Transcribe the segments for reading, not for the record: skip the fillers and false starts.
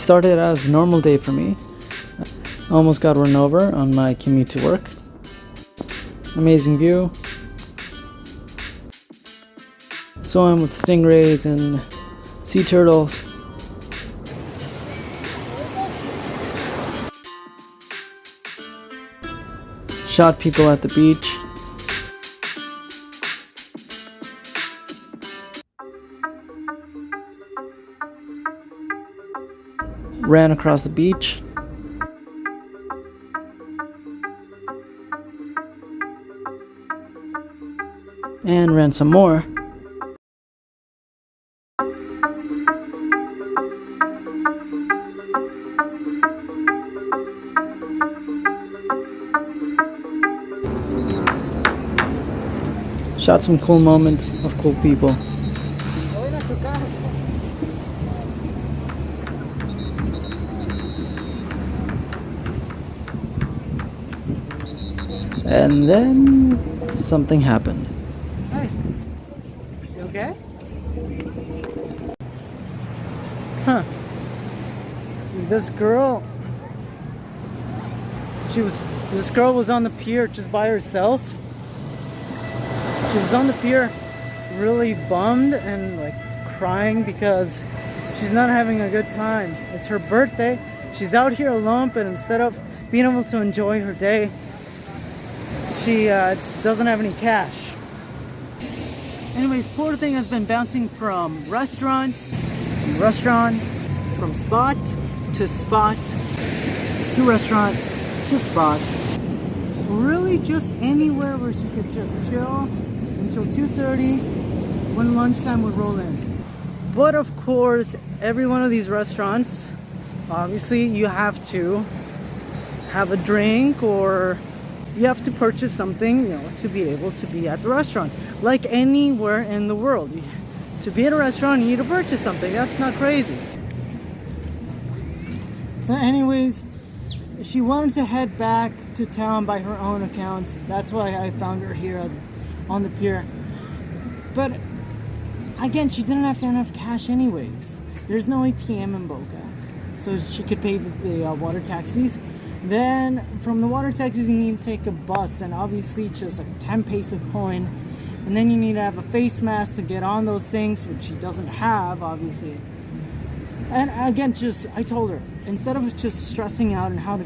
started as a normal day for me. I almost got run over on my commute to work. Amazing view. Swam with stingrays and sea turtles. Shot people at the beach. Ran across the beach. And ran some more. Shot some cool moments of cool people. And then something happened. Hey, you okay? Huh. This girl was on the pier just by herself. She was on the pier really bummed and like crying because she's not having a good time. It's her birthday. She's out here alone, but instead of being able to enjoy her day, she doesn't have any cash. Anyways, poor thing has been bouncing from restaurant to restaurant, from spot to spot, to restaurant to spot. Really just anywhere where she could just chill until 2:30 when lunchtime would roll in. But of course, every one of these restaurants, obviously you have to have a drink or you have to purchase something, to be able to be at the restaurant. Like anywhere in the world. To be at a restaurant, you need to purchase something. That's not crazy. So anyways, she wanted to head back to town by her own account. That's why I found her here on the pier. But again, she didn't have enough cash anyways. There's no ATM in Boca. So she could pay the water taxis. Then from the water taxis you need to take a bus, and obviously it's just like 10 peso coin. And then you need to have a face mask to get on those things, which she doesn't have, obviously. And again, I told her, instead of just stressing out on how to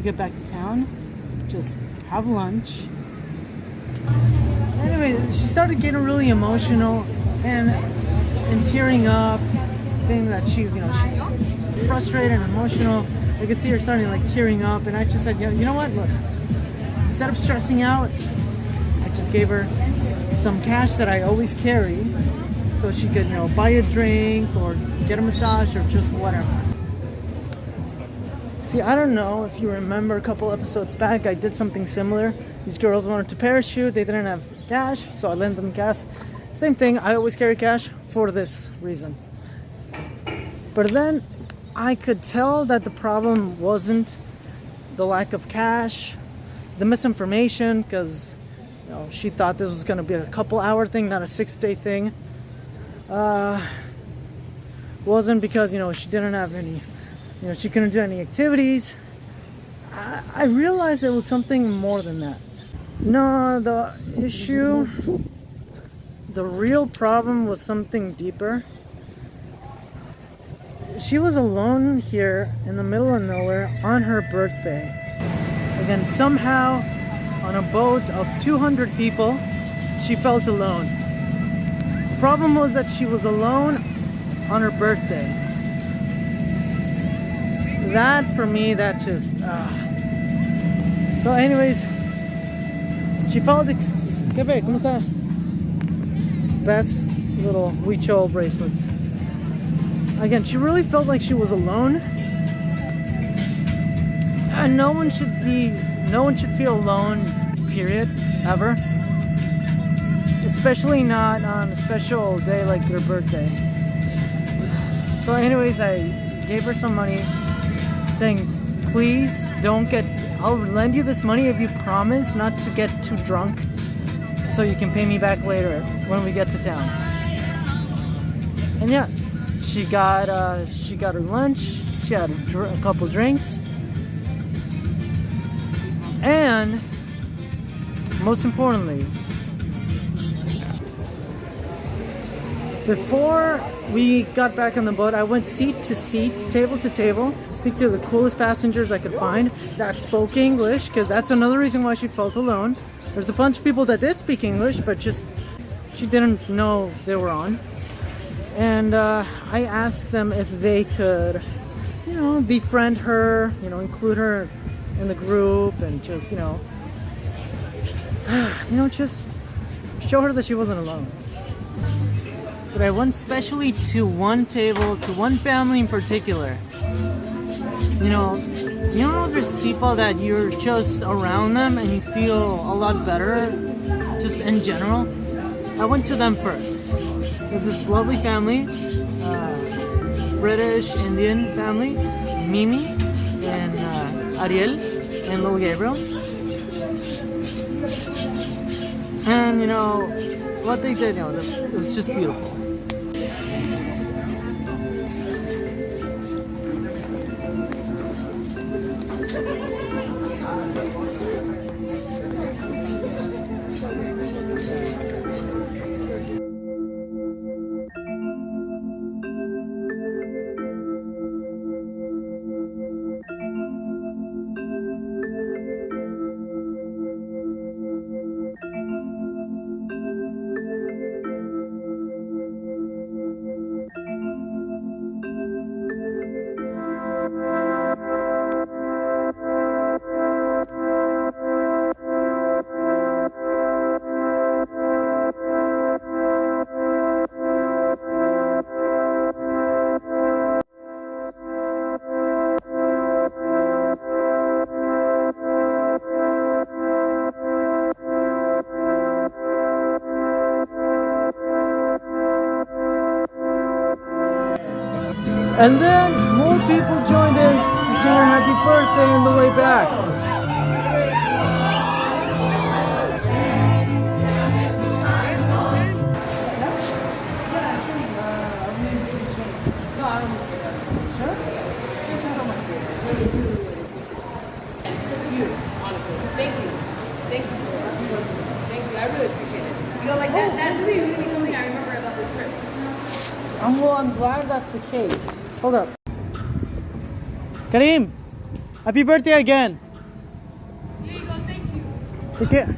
get back to town, just have lunch. Anyway, she started getting really emotional and tearing up, saying that she's frustrated and emotional. I could see her starting like tearing up, and I just said, you know what? Look, instead of stressing out, I just gave her some cash that I always carry, so she could, buy a drink or get a massage or just whatever. See, I don't know if you remember a couple episodes back, I did something similar. These girls wanted to parachute, they didn't have cash, so I lent them cash. Same thing, I always carry cash for this reason. But then I could tell that the problem wasn't the lack of cash, the misinformation, because she thought this was going to be a couple-hour thing, not a 6-day thing. Wasn't because she didn't have any, she couldn't do any activities. I realized it was something more than that. No, the issue, the real problem was something deeper. She was alone here in the middle of nowhere on her birthday. Again, somehow on a boat of 200 people, she felt alone. The problem was that she was alone on her birthday. That, for me, that just... So anyways, she felt... ¿Cómo está? Best little Huichol bracelets. Again, she really felt like she was alone. And no one should feel alone, period, ever. Especially not on a special day like their birthday. So anyways, I gave her some money, saying, please don't I'll lend you this money if you promise not to get too drunk, so you can pay me back later when we get to town. And yeah, she got her lunch, She had a couple drinks. And most importantly, before we got back on the boat, I went seat to seat, table to table, speak to the coolest passengers I could find that spoke English, because that's another reason why she felt alone. There's a bunch of people that did speak English, but just she didn't know they were on. And I asked them if they could, you know, befriend her, you know, include her in the group, and just, you know, just show her that she wasn't alone. But I went specially to one table, to one family in particular. You know, there's people that you're just around them and you feel a lot better, just in general. I went to them first. There's this lovely family, British Indian family, Mimi and Ariel and little Gabriel. And you know, what they did, you know, it was just beautiful. And then more people joined in to sing her happy birthday on the way back. Thank you. Thank you. Thank you. I really appreciate it. You know, like that really is going to be something I remember about this trip. Well, I'm glad that's the case. Hold up. Kareem, happy birthday again. Here you go. Thank you. Take care.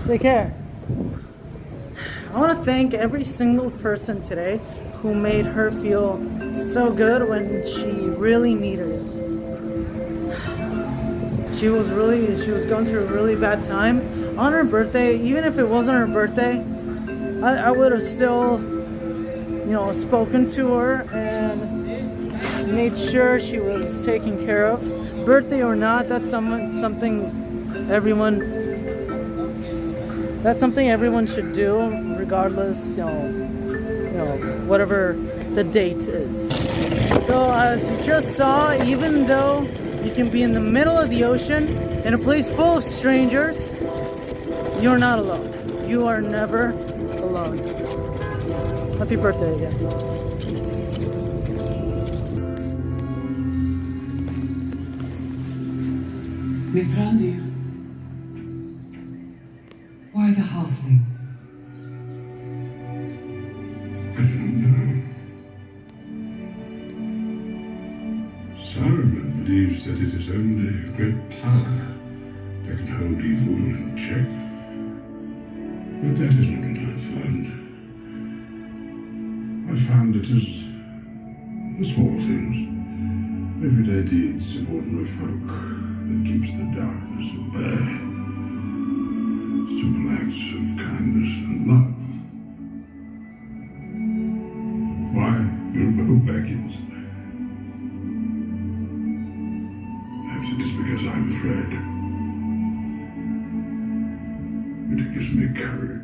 Take care. I want to thank every single person today who made her feel so good when she really needed it. She was going through a really bad time. On her birthday, even if it wasn't her birthday, I would have still, you know, spoken to her and made sure she was taken care of. Birthday or not, that's something everyone should do, regardless, you know, whatever the date is. So as you just saw, even though you can be in the middle of the ocean in a place full of strangers, you're not alone. You are never alone. Happy birthday again. Mithrandi, why the halfling? I don't know. Saruman believes that it is only a great power that can hold evil in check. But that is not what I found. I found it is the small things, everyday deeds of ordinary folk that keeps the darkness at bay. Simple acts of kindness and love. Why, Bilbo Baggins? Perhaps it is because I'm afraid. It gives me courage.